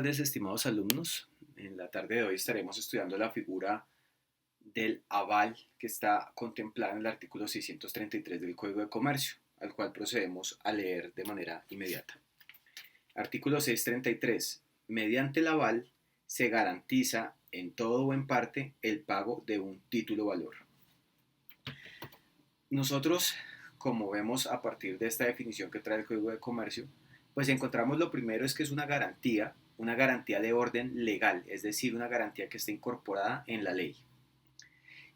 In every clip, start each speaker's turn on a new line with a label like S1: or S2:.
S1: tardes, estimados alumnos. En la tarde de hoy estaremos estudiando la figura del aval que está contemplada en el artículo 633 del Código de Comercio, al cual procedemos a leer de manera inmediata. Artículo 633. Mediante el aval se garantiza en todo o en parte el pago de un título valor. Nosotros, como vemos a partir de esta definición que trae el Código de Comercio, pues encontramos lo primero es que es una garantía de orden legal, es decir, una garantía que está incorporada en la ley.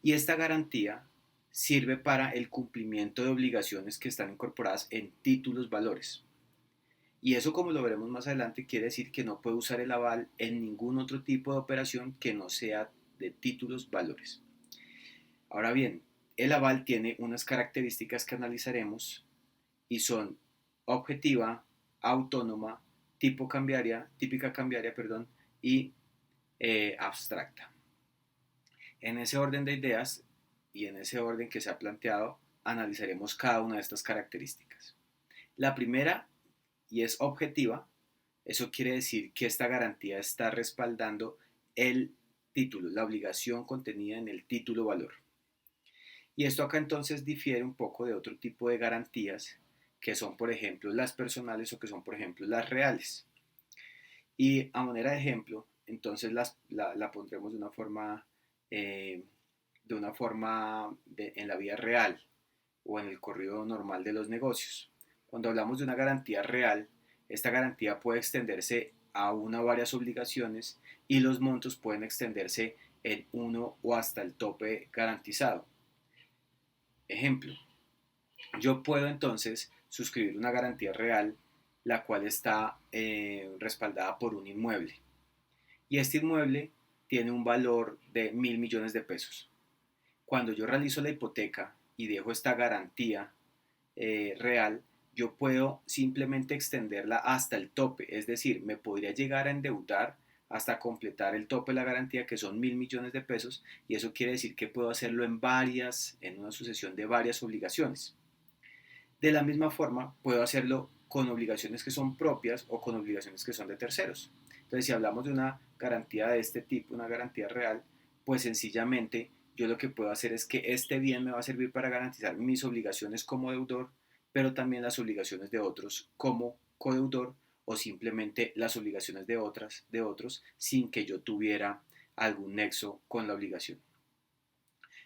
S1: Y esta garantía sirve para el cumplimiento de obligaciones que están incorporadas en títulos valores. Y eso, como lo veremos más adelante, quiere decir que no puede usar el aval en ningún otro tipo de operación que no sea de títulos valores. Ahora bien, el aval tiene unas características que analizaremos y son objetiva, autónoma, típica cambiaria, y abstracta. En ese orden de ideas y en ese orden que se ha planteado, analizaremos cada una de estas características. La primera, y es objetiva, eso quiere decir que esta garantía está respaldando el título, la obligación contenida en el título valor. Y esto acá entonces difiere un poco de otro tipo de garantías que son, por ejemplo, las personales o que son, por ejemplo, las reales. Y a manera de ejemplo, entonces la pondremos en la vida real o en el corrido normal de los negocios. Cuando hablamos de una garantía real, esta garantía puede extenderse a una o varias obligaciones y los montos pueden extenderse en uno o hasta el tope garantizado. Ejemplo, yo puedo entonces suscribir una garantía real, la cual está respaldada por un inmueble. Y este inmueble tiene un valor de 1.000 millones de pesos. Cuando yo realizo la hipoteca y dejo esta garantía real, yo puedo simplemente extenderla hasta el tope, es decir, me podría llegar a endeudar hasta completar el tope de la garantía, que son 1.000 millones de pesos, y eso quiere decir que puedo hacerlo en una sucesión de varias obligaciones. De la misma forma, puedo hacerlo con obligaciones que son propias o con obligaciones que son de terceros. Entonces, si hablamos de una garantía de este tipo, una garantía real, pues sencillamente yo lo que puedo hacer es que este bien me va a servir para garantizar mis obligaciones como deudor, pero también las obligaciones de otros como codeudor, o simplemente las obligaciones de otros sin que yo tuviera algún nexo con la obligación.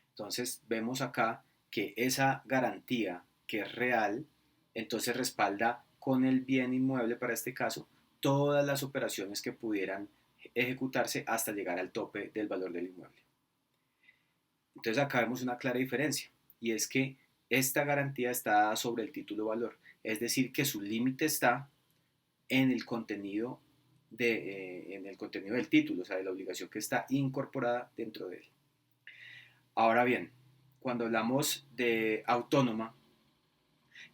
S1: Entonces vemos acá que esa garantía que es real, entonces respalda con el bien inmueble, para este caso, todas las operaciones que pudieran ejecutarse hasta llegar al tope del valor del inmueble. Entonces acá vemos una clara diferencia, y es que esta garantía está dada sobre el título valor, es decir, que su límite está en el contenido del título, o sea, de la obligación que está incorporada dentro de él. Ahora bien, cuando hablamos de autónoma,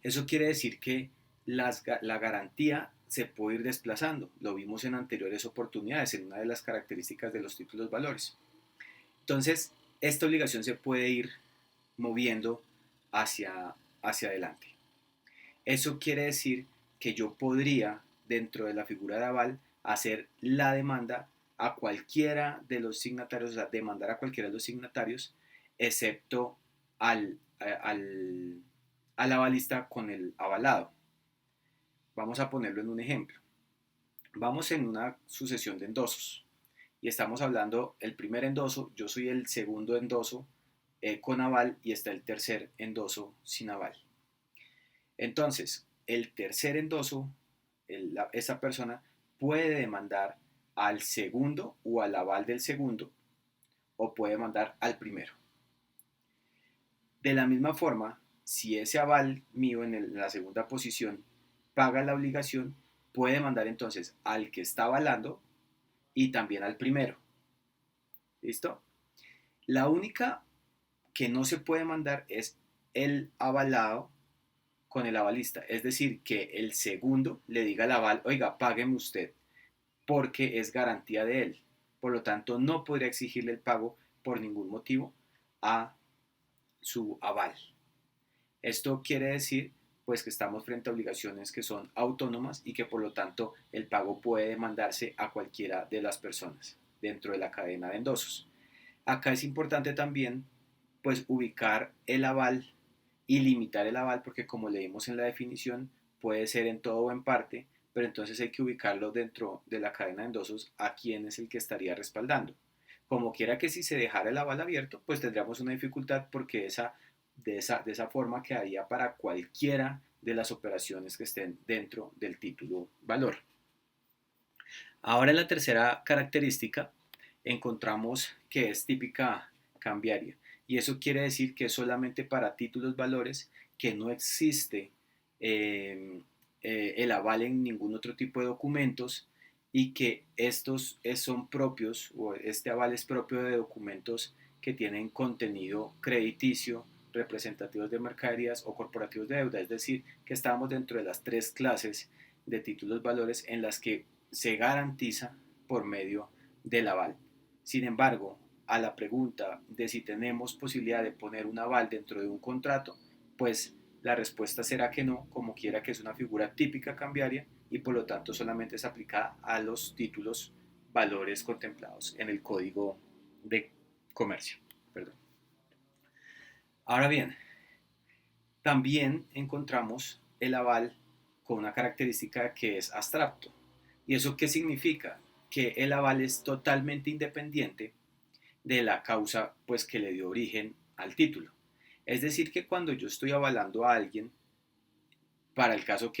S1: eso quiere decir que la garantía se puede ir desplazando. Lo vimos en anteriores oportunidades, en una de las características de los títulos valores. Entonces, esta obligación se puede ir moviendo hacia adelante. Eso quiere decir que yo podría, dentro de la figura de aval, hacer la demanda a cualquiera de los signatarios, o sea, demandar a cualquiera de los signatarios, excepto al avalista con el avalado. Vamos a ponerlo en un ejemplo. Vamos en una sucesión de endosos y estamos hablando el primer endoso, yo soy el segundo endoso con aval y está el tercer endoso sin aval. Entonces, el tercer endoso, esa persona puede demandar al segundo o al aval del segundo, o puede demandar al primero. De la misma forma, si ese aval mío en la segunda posición paga la obligación, puede demandar entonces al que está avalando y también al primero. ¿Listo? La única que no se puede mandar es el avalado con el avalista, es decir, que el segundo le diga al aval, oiga, págueme usted, porque es garantía de él. Por lo tanto, no podría exigirle el pago por ningún motivo a su aval. Esto quiere decir pues que estamos frente a obligaciones que son autónomas y que por lo tanto el pago puede demandarse a cualquiera de las personas dentro de la cadena de endosos. Acá es importante también pues ubicar el aval y limitar el aval porque como leímos en la definición puede ser en todo o en parte, pero entonces hay que ubicarlo dentro de la cadena de endosos a quién es el que estaría respaldando. Como quiera que si se dejara el aval abierto, pues tendríamos una dificultad porque de esa forma quedaría para cualquiera de las operaciones que estén dentro del título valor. Ahora en la tercera característica encontramos que es típica cambiaria y eso quiere decir que es solamente para títulos valores que no existe el aval en ningún otro tipo de documentos y que estos son propios o este aval es propio de documentos que tienen contenido crediticio, representativos de mercaderías o corporativos de deuda, es decir, que estamos dentro de las tres clases de títulos valores en las que se garantiza por medio del aval. Sin embargo, a la pregunta de si tenemos posibilidad de poner un aval dentro de un contrato, pues la respuesta será que no, como quiera que es una figura típica cambiaria y por lo tanto solamente es aplicada a los títulos valores contemplados en el Código de Comercio. Perdón. Ahora bien, también encontramos el aval con una característica que es abstracto. ¿Y eso qué significa? Que el aval es totalmente independiente de la causa pues, que le dio origen al título. Es decir, que cuando yo estoy avalando a alguien, para el caso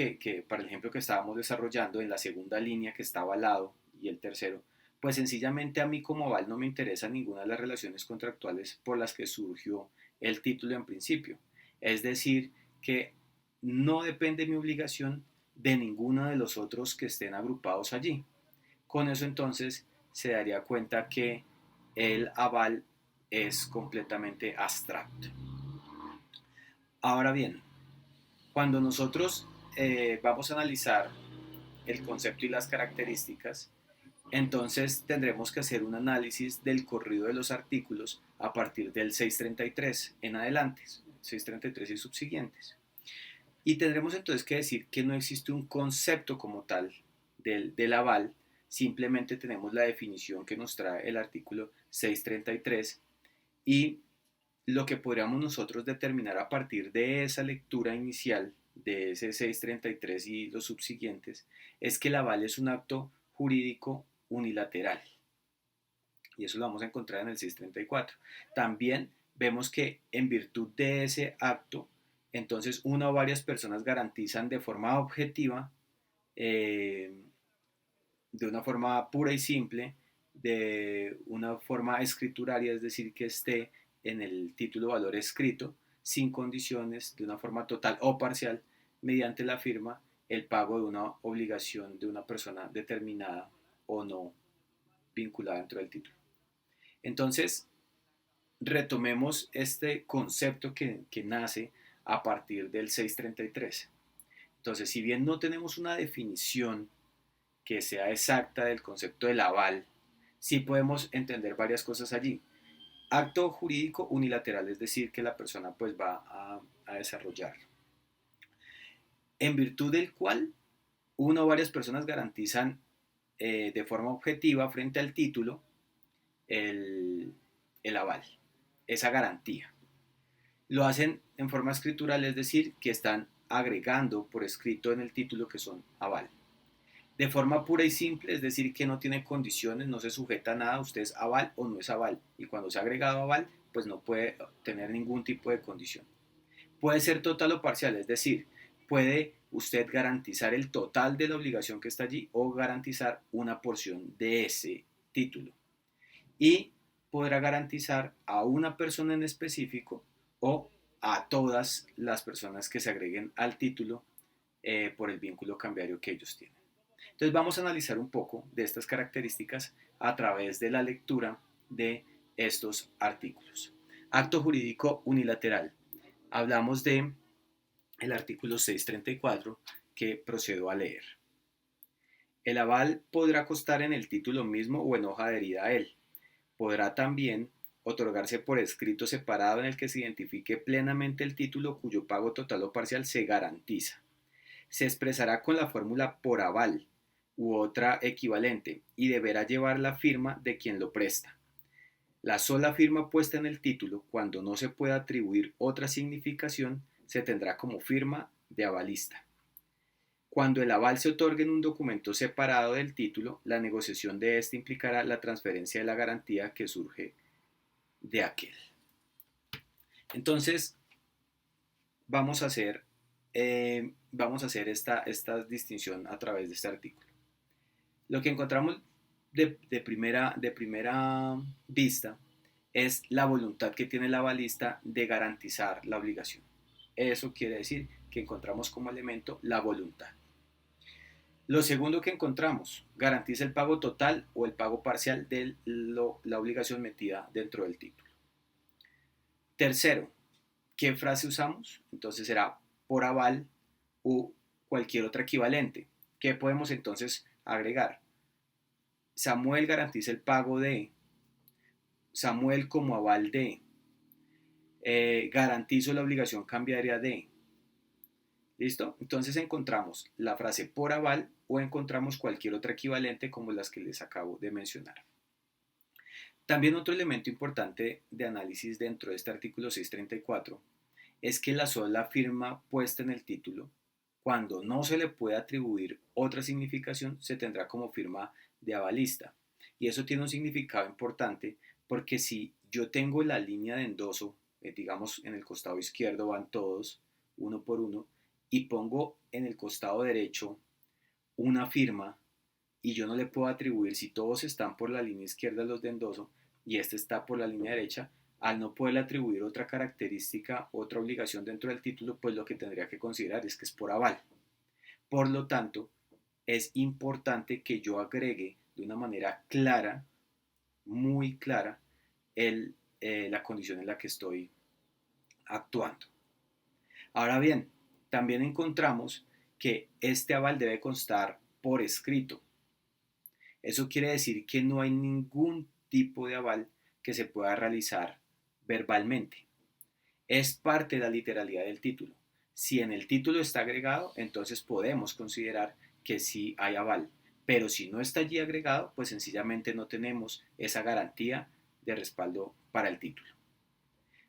S1: para el ejemplo que estábamos desarrollando en la segunda línea que está avalado y el tercero, pues sencillamente a mí como aval no me interesa ninguna de las relaciones contractuales por las que surgió el título en principio. Es decir, que no depende mi obligación de ninguno de los otros que estén agrupados allí. Con eso entonces se daría cuenta que el aval es completamente abstracto. Ahora bien, cuando nosotros vamos a analizar el concepto y las características, entonces tendremos que hacer un análisis del corrido de los artículos a partir del 633 en adelante, 633 y subsiguientes. Y tendremos entonces que decir que no existe un concepto como tal del aval, simplemente tenemos la definición que nos trae el artículo 633 y lo que podríamos nosotros determinar a partir de esa lectura inicial de ese 633 y los subsiguientes es que el aval es un acto jurídico unilateral. Y eso lo vamos a encontrar en el 634. También vemos que en virtud de ese acto, entonces una o varias personas garantizan de forma objetiva, de una forma pura y simple, de una forma escrituraria, es decir, que esté en el título valor escrito, sin condiciones, de una forma total o parcial, mediante la firma, el pago de una obligación de una persona determinada o no vinculada dentro del título. Entonces, retomemos este concepto que nace a partir del 633. Entonces, si bien no tenemos una definición que sea exacta del concepto del aval, sí podemos entender varias cosas allí. Acto jurídico unilateral, es decir, que la persona pues va a desarrollar, en virtud del cual una o varias personas garantizan de forma objetiva frente al título el aval, esa garantía. Lo hacen en forma escritural, es decir, que están agregando por escrito en el título que son aval. De forma pura y simple, es decir, que no tiene condiciones, no se sujeta a nada, usted es aval o no es aval. Y cuando se ha agregado aval, pues no puede tener ningún tipo de condición. Puede ser total o parcial, es decir, puede usted garantizar el total de la obligación que está allí o garantizar una porción de ese título. Y podrá garantizar a una persona en específico o a todas las personas que se agreguen al título por el vínculo cambiario que ellos tienen. Entonces vamos a analizar un poco de estas características a través de la lectura de estos artículos. Acto jurídico unilateral. Hablamos de el artículo 634 que procedo a leer. El aval podrá constar en el título mismo o en hoja adherida a él. Podrá también otorgarse por escrito separado en el que se identifique plenamente el título cuyo pago total o parcial se garantiza. Se expresará con la fórmula por aval u otra equivalente y deberá llevar la firma de quien lo presta. La sola firma puesta en el título, cuando no se pueda atribuir otra significación, se tendrá como firma de avalista. Cuando el aval se otorgue en un documento separado del título, la negociación de este implicará la transferencia de la garantía que surge de aquel. Entonces, vamos a hacer, esta distinción a través de este artículo. Lo que encontramos de primera vista es la voluntad que tiene el avalista de garantizar la obligación. Eso quiere decir que encontramos como elemento la voluntad. Lo segundo que encontramos, garantiza el pago total o el pago parcial de la obligación metida dentro del título. Tercero, ¿qué frase usamos? Entonces será por aval u cualquier otra equivalente. ¿Qué podemos entonces agregar? Samuel garantiza el pago de, Samuel como aval de, garantizo la obligación cambiaria de. ¿Listo? Entonces encontramos la frase por aval o encontramos cualquier otra equivalente como las que les acabo de mencionar. También otro elemento importante de análisis dentro de este artículo 634 es que la sola firma puesta en el título, cuando no se le puede atribuir otra significación, se tendrá como firma de avalista. Y eso tiene un significado importante porque si yo tengo la línea de endoso, digamos en el costado izquierdo van todos, uno por uno, y pongo en el costado derecho una firma y yo no le puedo atribuir, si todos están por la línea izquierda los de endoso y este está por la línea derecha, al no poderle atribuir otra característica, otra obligación dentro del título, pues lo que tendría que considerar es que es por aval. Por lo tanto, es importante que yo agregue de una manera clara, muy clara, la condición en la que estoy actuando. Ahora bien, también encontramos que este aval debe constar por escrito. Eso quiere decir que no hay ningún tipo de aval que se pueda realizar verbalmente. Es parte de la literalidad del título. Si en el título está agregado, entonces podemos considerar que sí hay aval. Pero si no está allí agregado, pues sencillamente no tenemos esa garantía de respaldo para el título.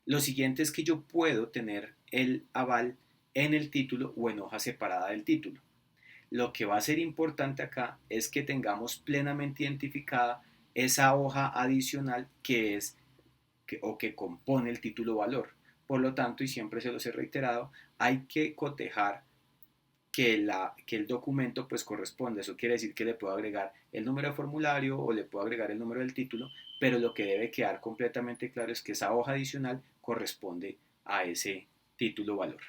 S1: Lo siguiente es que yo puedo tener el aval en el título o en hoja separada del título. Lo que va a ser importante acá es que tengamos plenamente identificada esa hoja adicional que compone el título valor. Por lo tanto, y siempre se los he reiterado, hay que cotejar que el documento pues corresponde. Eso quiere decir que le puedo agregar el número de formulario o le puedo agregar el número del título, pero lo que debe quedar completamente claro es que esa hoja adicional corresponde a ese título valor.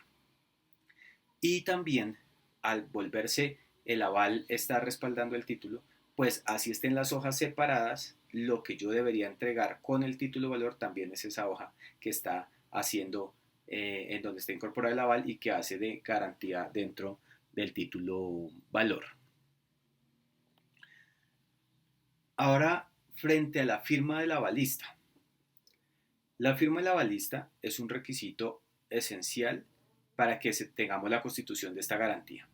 S1: Y también, al volverse el aval está respaldando el título, pues así estén las hojas separadas, lo que yo debería entregar con el título valor también es esa hoja que está haciendo, en donde está incorporado el aval y que hace de garantía dentro del título valor. Ahora, frente a la firma del avalista. La firma del avalista es un requisito esencial para que tengamos la constitución de esta garantía.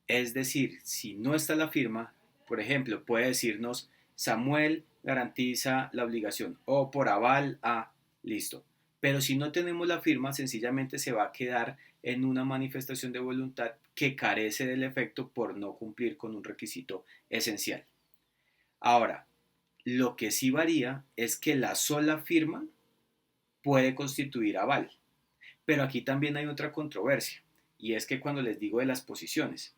S1: Es decir, si no está la firma, por ejemplo, puede decirnos Samuel garantiza la obligación o por aval a, listo. Pero si no tenemos la firma, sencillamente se va a quedar en una manifestación de voluntad que carece del efecto por no cumplir con un requisito esencial. Ahora, lo que sí varía es que la sola firma puede constituir aval. Pero aquí también hay otra controversia, y es que cuando les digo de las posiciones,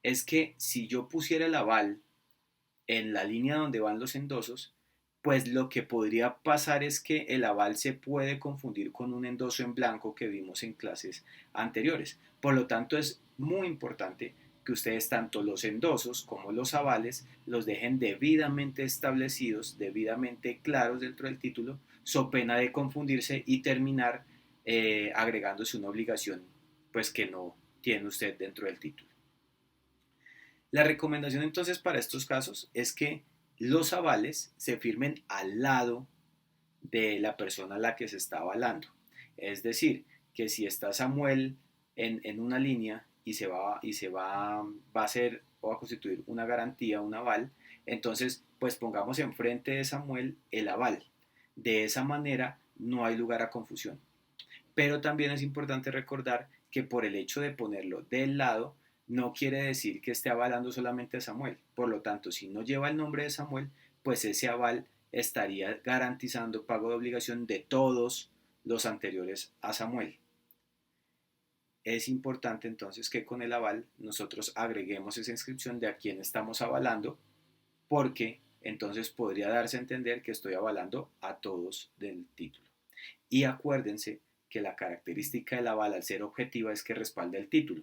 S1: es que si yo pusiera el aval en la línea donde van los endosos, pues lo que podría pasar es que el aval se puede confundir con un endoso en blanco que vimos en clases anteriores. Por lo tanto, es muy importante que ustedes tanto los endosos como los avales los dejen debidamente establecidos, debidamente claros dentro del título, so pena de confundirse y terminar agregándose una obligación pues que no tiene usted dentro del título. La recomendación entonces para estos casos es que los avales se firmen al lado de la persona a la que se está avalando. Es decir, que si está Samuel en una línea va a hacer o va a constituir una garantía, un aval, entonces pues pongamos enfrente de Samuel el aval. De esa manera no hay lugar a confusión. Pero también es importante recordar que por el hecho de ponerlo del lado, no quiere decir que esté avalando solamente a Samuel. Por lo tanto, si no lleva el nombre de Samuel, pues ese aval estaría garantizando pago de obligación de todos los anteriores a Samuel. Es importante entonces que con el aval nosotros agreguemos esa inscripción de a quién estamos avalando, porque entonces podría darse a entender que estoy avalando a todos del título. Y acuérdense que la característica del aval al ser objetiva es que respalda el título.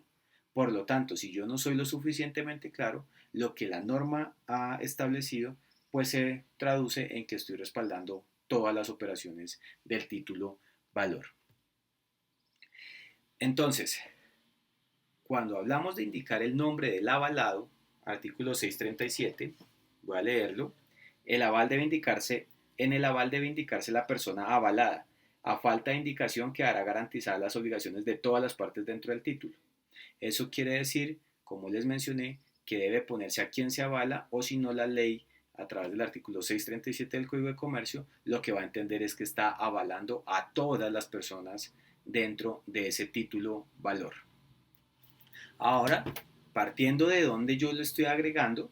S1: Por lo tanto, si yo no soy lo suficientemente claro, lo que la norma ha establecido, pues se traduce en que estoy respaldando todas las operaciones del título valor. Entonces, cuando hablamos de indicar el nombre del avalado, artículo 637, voy a leerlo, el aval debe indicarse, en el aval debe indicarse la persona avalada, a falta de indicación quedará garantizadas las obligaciones de todas las partes dentro del título. Eso quiere decir, como les mencioné, que debe ponerse a quien se avala o si no la ley a través del artículo 637 del Código de Comercio, lo que va a entender es que está avalando a todas las personas dentro de ese título valor. Ahora, partiendo de donde yo lo estoy agregando,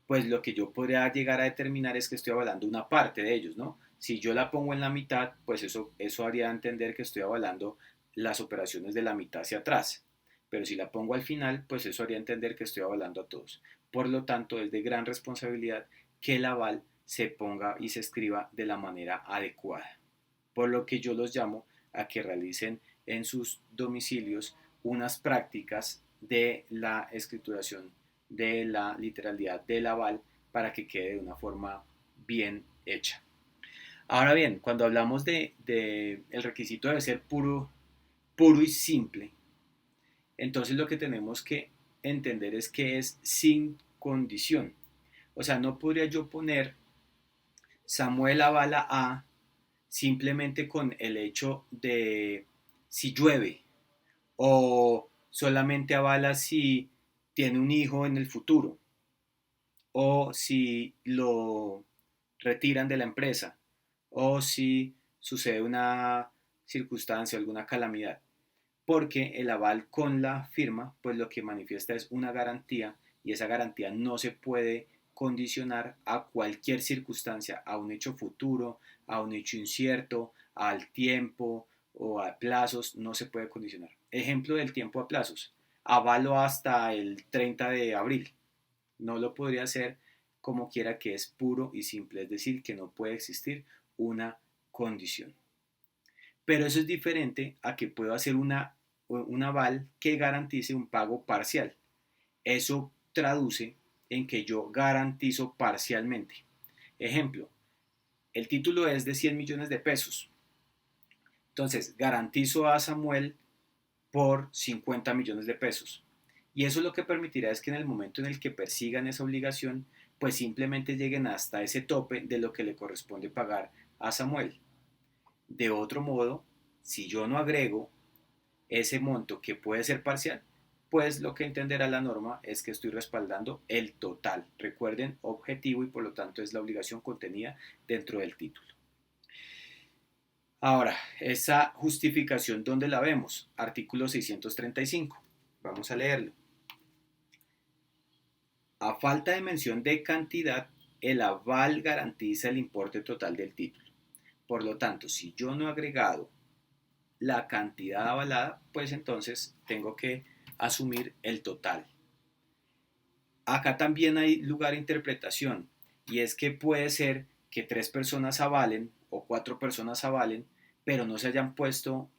S1: pues lo que yo podría llegar a determinar es que estoy avalando una parte de ellos, ¿no? Si yo la pongo en la mitad, pues eso haría entender que estoy avalando las operaciones de la mitad hacia atrás. Pero si la pongo al final, pues eso haría entender que estoy avalando a todos. Por lo tanto, es de gran responsabilidad que el aval se ponga y se escriba de la manera adecuada. Por lo que yo los llamo a que realicen en sus domicilios unas prácticas de la escrituración de la literalidad del aval para que quede de una forma bien hecha. Ahora bien, cuando hablamos de el requisito debe ser puro y simple, entonces lo que tenemos que entender es que es sin condición. O sea, no podría yo poner Samuel avala a simplemente con el hecho de si llueve o solamente avala si tiene un hijo en el futuro o si lo retiran de la empresa o si sucede una circunstancia, alguna calamidad. Porque el aval con la firma, pues lo que manifiesta es una garantía y esa garantía no se puede condicionar a cualquier circunstancia, a un hecho futuro, a un hecho incierto, al tiempo o a plazos, no se puede condicionar. Ejemplo del tiempo a plazos, avalo hasta el 30 de abril, no lo podría hacer como quiera que es puro y simple, es decir, que no puede existir una condición. Pero eso es diferente a que puedo hacer un aval que garantice un pago parcial. Eso traduce en que yo garantizo parcialmente. Ejemplo, el título es de 100 millones de pesos. Entonces, garantizo a Samuel por 50 millones de pesos. Y eso lo que permitirá es que en el momento en el que persigan esa obligación, pues simplemente lleguen hasta ese tope de lo que le corresponde pagar a Samuel. De otro modo, si yo no agrego ese monto que puede ser parcial, pues lo que entenderá la norma es que estoy respaldando el total. Recuerden, objetivo y por lo tanto es la obligación contenida dentro del título. Ahora, esa justificación, ¿dónde la vemos? Artículo 635. Vamos a leerlo. A falta de mención de cantidad, el aval garantiza el importe total del título. Por lo tanto, si yo no he agregado la cantidad avalada, pues entonces tengo que asumir el total. Acá también hay lugar a interpretación y es que puede ser que 3 personas avalen o 4 personas avalen, pero no se hayan puesto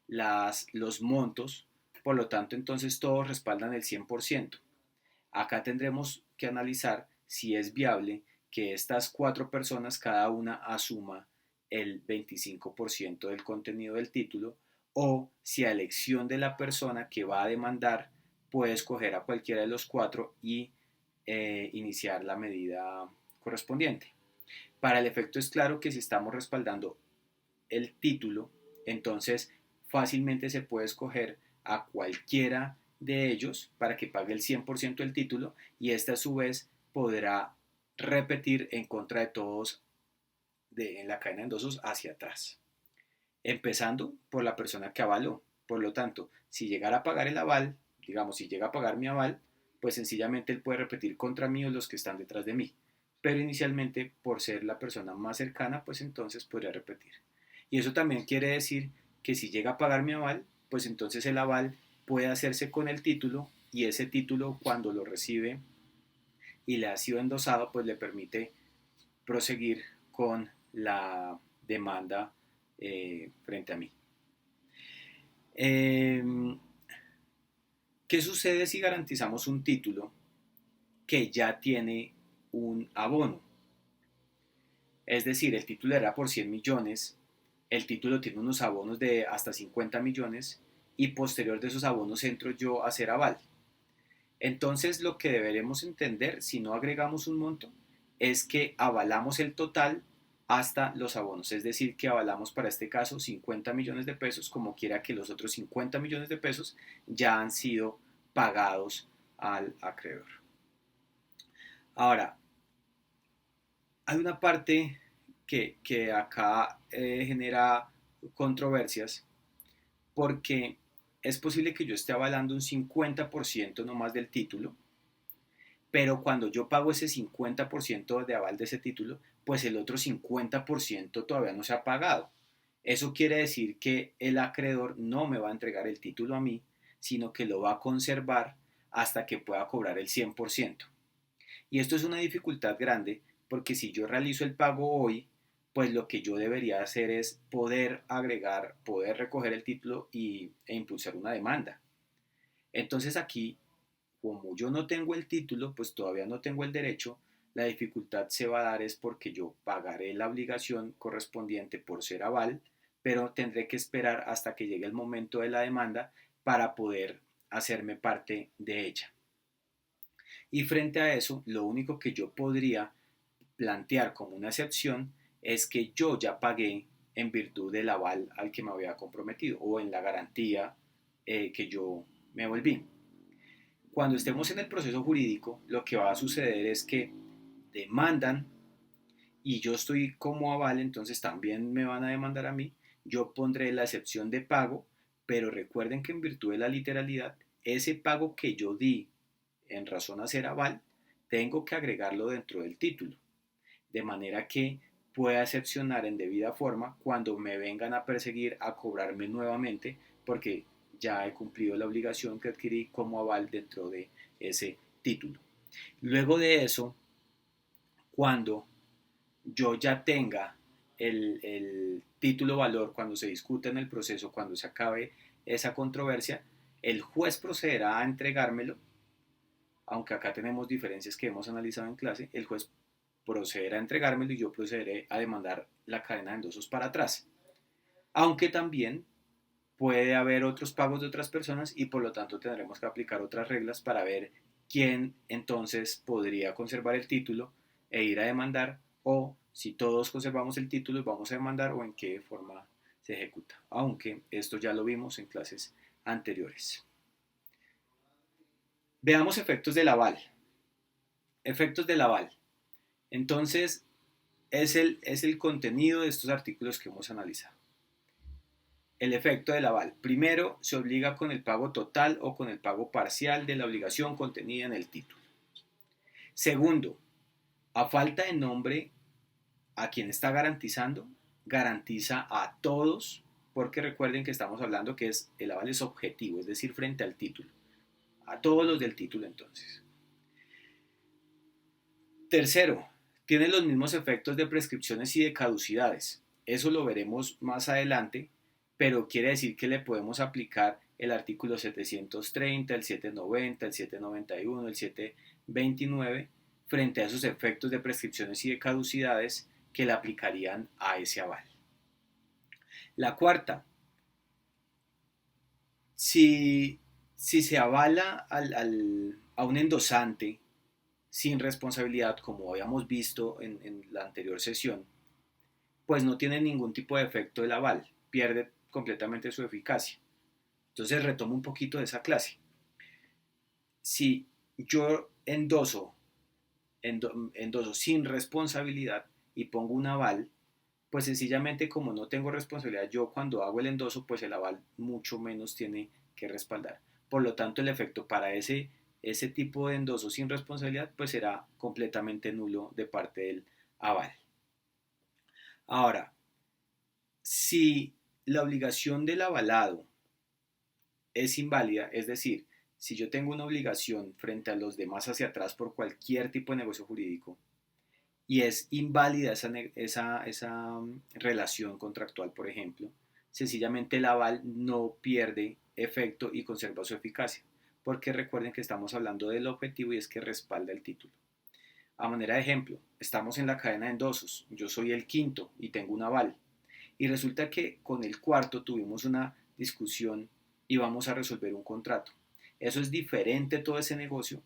S1: los montos, por lo tanto entonces todos respaldan el 100%. Acá tendremos que analizar si es viable que estas 4 personas cada una asuma el 25% del contenido del título o si a elección de la persona que va a demandar puede escoger a cualquiera de los 4 y iniciar la medida correspondiente. Para el efecto es claro que si estamos respaldando el título, entonces fácilmente se puede escoger a cualquiera de ellos para que pague el 100% del título y este a su vez podrá repetir en contra de todos en la cadena de endosos hacia atrás, empezando por la persona que avaló. Por lo tanto, si llegara a pagar el aval, digamos, si llega a pagar mi aval, pues sencillamente él puede repetir contra mí o los que están detrás de mí. Pero inicialmente, por ser la persona más cercana, pues entonces podría repetir. Y eso también quiere decir que si llega a pagar mi aval, pues entonces el aval puede hacerse con el título y ese título cuando lo recibe y le ha sido endosado, pues le permite proseguir con la demanda frente a mí. ¿Qué sucede si garantizamos un título que ya tiene un abono? Es decir, el título era por 100 millones, el título tiene unos abonos de hasta 50 millones y posterior de esos abonos entro yo a hacer aval. Entonces lo que deberemos entender si no agregamos un monto es que avalamos el total hasta los abonos, es decir, que avalamos para este caso 50 millones de pesos, como quiera que los otros 50 millones de pesos ya han sido pagados al acreedor. Ahora, hay una parte que acá genera controversias porque es posible que yo esté avalando un 50% nomás del título, pero cuando yo pago ese 50% de aval de ese título, pues el otro 50% todavía no se ha pagado. Eso quiere decir que el acreedor no me va a entregar el título a mí, sino que lo va a conservar hasta que pueda cobrar el 100%. Y esto es una dificultad grande porque si yo realizo el pago hoy, pues lo que yo debería hacer es poder agregar, poder recoger el título e impulsar una demanda. Entonces aquí, como yo no tengo el título, pues todavía no tengo el derecho, la dificultad se va a dar es porque yo pagaré la obligación correspondiente por ser aval, pero tendré que esperar hasta que llegue el momento de la demanda para poder hacerme parte de ella. Y frente a eso, lo único que yo podría plantear como una excepción es que yo ya pagué en virtud del aval al que me había comprometido o en la garantía que yo me volví. Cuando estemos en el proceso jurídico, lo que va a suceder es que demandan y yo estoy como aval, entonces también me van a demandar a mí. Yo pondré la excepción de pago, pero recuerden que en virtud de la literalidad, ese pago que yo di en razón a ser aval, tengo que agregarlo dentro del título, de manera que pueda excepcionar en debida forma cuando me vengan a perseguir a cobrarme nuevamente, porque ya he cumplido la obligación que adquirí como aval dentro de ese título. Luego de eso, cuando yo ya tenga el título valor, cuando se discuta en el proceso, cuando se acabe esa controversia, el juez procederá a entregármelo, aunque acá tenemos diferencias que hemos analizado en clase, el juez procederá a entregármelo y yo procederé a demandar la cadena de endosos para atrás. Aunque también puede haber otros pagos de otras personas y por lo tanto tendremos que aplicar otras reglas para ver quién entonces podría conservar el título e ir a demandar o si todos conservamos el título vamos a demandar o en qué forma se ejecuta. Aunque esto ya lo vimos en clases anteriores. Veamos efectos del aval. Efectos del aval. Entonces, es el contenido de estos artículos que hemos analizado. El efecto del aval. Primero, se obliga con el pago total o con el pago parcial de la obligación contenida en el título. Segundo, a falta de nombre a quien está garantizando, garantiza a todos, porque recuerden que estamos hablando que el aval es objetivo, es decir, frente al título. A todos los del título entonces. Tercero, tiene los mismos efectos de prescripciones y de caducidades. Eso lo veremos más adelante, pero quiere decir que le podemos aplicar el artículo 730, el 790, el 791, el 729 frente a esos efectos de prescripciones y de caducidades que le aplicarían a ese aval. La cuarta, si se avala a un endosante sin responsabilidad, como habíamos visto en la anterior sesión, pues no tiene ningún tipo de efecto el aval, pierde completamente su eficacia. Entonces retomo un poquito de esa clase. Si yo endoso sin responsabilidad y pongo un aval, pues sencillamente como no tengo responsabilidad, yo cuando hago el endoso, pues el aval mucho menos tiene que respaldar. Por lo tanto, el efecto para ese tipo de endoso sin responsabilidad, pues será completamente nulo de parte del aval. Ahora, si la obligación del avalado es inválida, es decir, si yo tengo una obligación frente a los demás hacia atrás por cualquier tipo de negocio jurídico y es inválida esa relación contractual, por ejemplo, sencillamente el aval no pierde efecto y conserva su eficacia, porque recuerden que estamos hablando del objetivo y es que respalda el título. A manera de ejemplo, estamos en la cadena de endosos, yo soy el quinto y tengo un aval, y resulta que con el cuarto tuvimos una discusión y vamos a resolver un contrato. Eso es diferente todo ese negocio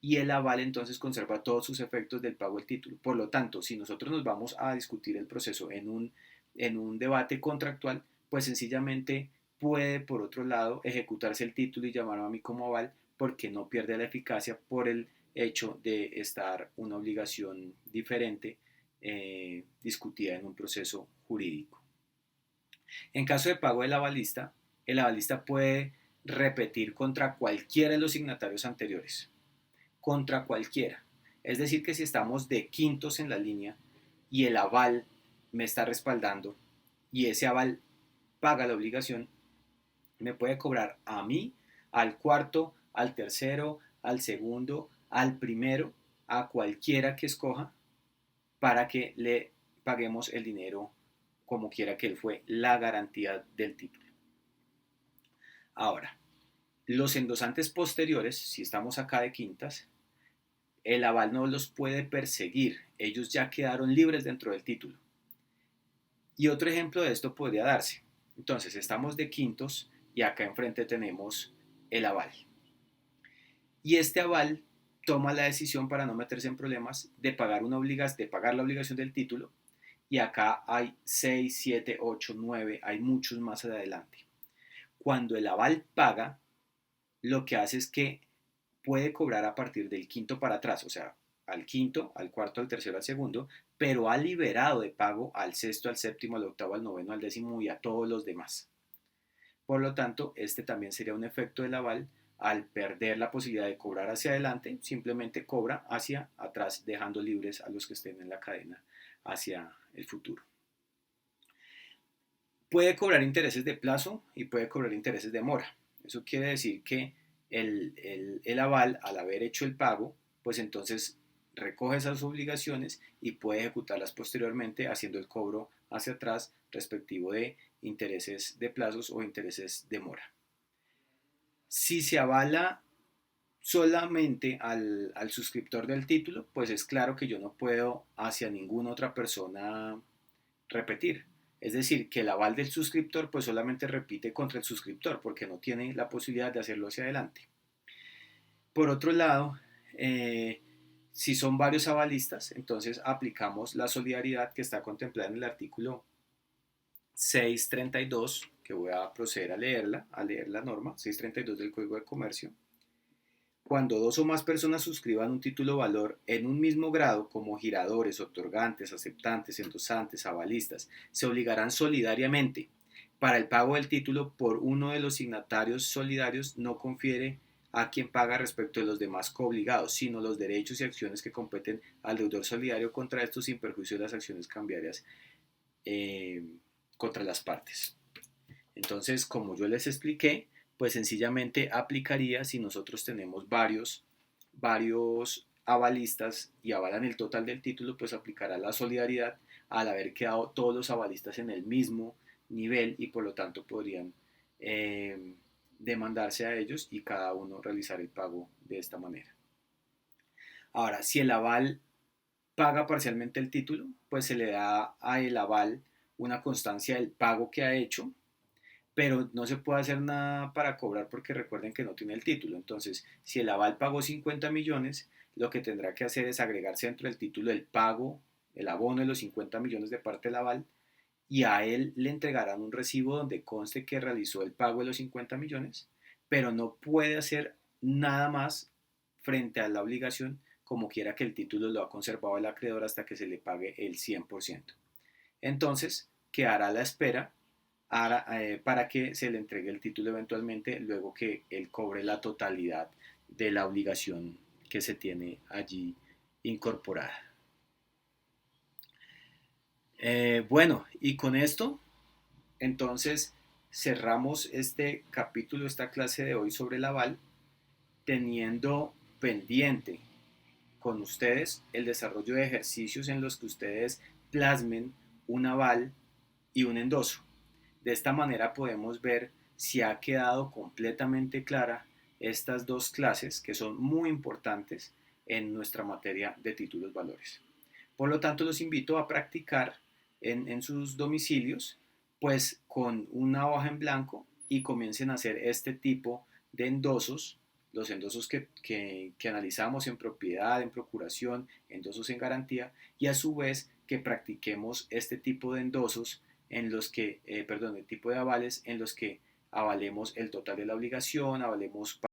S1: y el aval entonces conserva todos sus efectos del pago del título. Por lo tanto, si nosotros nos vamos a discutir el proceso en un debate contractual, pues sencillamente puede, por otro lado, ejecutarse el título y llamarlo a mí como aval porque no pierde la eficacia por el hecho de estar una obligación diferente discutida en un proceso jurídico. En caso de pago del avalista, el avalista puede repetir contra cualquiera de los signatarios anteriores, contra cualquiera. Es decir, que si estamos de quintos en la línea y el aval me está respaldando y ese aval paga la obligación, me puede cobrar a mí, al cuarto, al tercero, al segundo, al primero, a cualquiera que escoja para que le paguemos el dinero como quiera que él fue la garantía del título. Ahora, los endosantes posteriores, si estamos acá de quintas, el aval no los puede perseguir, ellos ya quedaron libres dentro del título. Y otro ejemplo de esto podría darse. Entonces, estamos de quintos y acá enfrente tenemos el aval. Y este aval toma la decisión para no meterse en problemas de pagar la obligación del título. Y acá hay 6, 7, 8, 9, hay muchos más adelante. Cuando el aval paga, lo que hace es que puede cobrar a partir del quinto para atrás, o sea, al quinto, al cuarto, al tercero, al segundo, pero ha liberado de pago al sexto, al séptimo, al octavo, al noveno, al décimo y a todos los demás. Por lo tanto, este también sería un efecto del aval. Al perder la posibilidad de cobrar hacia adelante, simplemente cobra hacia atrás, dejando libres a los que estén en la cadena hacia el futuro. Puede cobrar intereses de plazo y puede cobrar intereses de mora. Eso quiere decir que el aval, al haber hecho el pago, pues entonces recoge esas obligaciones y puede ejecutarlas posteriormente haciendo el cobro hacia atrás respectivo de intereses de plazos o intereses de mora. Si se avala solamente al suscriptor del título, pues es claro que yo no puedo hacia ninguna otra persona repetir. Es decir, que el aval del suscriptor pues solamente repite contra el suscriptor porque no tiene la posibilidad de hacerlo hacia adelante. Por otro lado, si son varios avalistas, entonces aplicamos la solidaridad que está contemplada en el artículo 632, que voy a proceder a leer la norma, 632 del Código de Comercio. Cuando dos o más personas suscriban un título valor en un mismo grado, como giradores, otorgantes, aceptantes, endosantes, avalistas, se obligarán solidariamente para el pago del título por uno de los signatarios solidarios no confiere a quien paga respecto de los demás coobligados, sino los derechos y acciones que competen al deudor solidario contra estos sin perjuicio de las acciones cambiarias contra las partes. Entonces, como yo les expliqué, pues sencillamente aplicaría si nosotros tenemos varios avalistas y avalan el total del título, pues aplicará la solidaridad al haber quedado todos los avalistas en el mismo nivel y por lo tanto podrían demandarse a ellos y cada uno realizar el pago de esta manera. Ahora, si el aval paga parcialmente el título, pues se le da a el aval una constancia del pago que ha hecho, pero no se puede hacer nada para cobrar porque recuerden que no tiene el título. Entonces, si el aval pagó 50 millones, lo que tendrá que hacer es agregarse dentro del título el pago, el abono de los 50 millones de parte del aval, y a él le entregarán un recibo donde conste que realizó el pago de los 50 millones, pero no puede hacer nada más frente a la obligación, como quiera que el título lo ha conservado el acreedor hasta que se le pague el 100%. Entonces, quedará a la espera para que se le entregue el título eventualmente, luego que él cobre la totalidad de la obligación que se tiene allí incorporada. Bueno, y con esto, entonces, cerramos este capítulo, esta clase de hoy sobre el aval, teniendo pendiente con ustedes el desarrollo de ejercicios en los que ustedes plasmen un aval y un endoso. De esta manera podemos ver si ha quedado completamente clara estas dos clases que son muy importantes en nuestra materia de títulos valores. Por lo tanto, los invito a practicar en sus domicilios, pues con una hoja en blanco y comiencen a hacer este tipo de endosos, los endosos que analizamos en propiedad, en procuración, endosos en garantía, y a su vez que practiquemos este tipo de endosos en los que, el tipo de avales en los que avalemos el total de la obligación, avalemos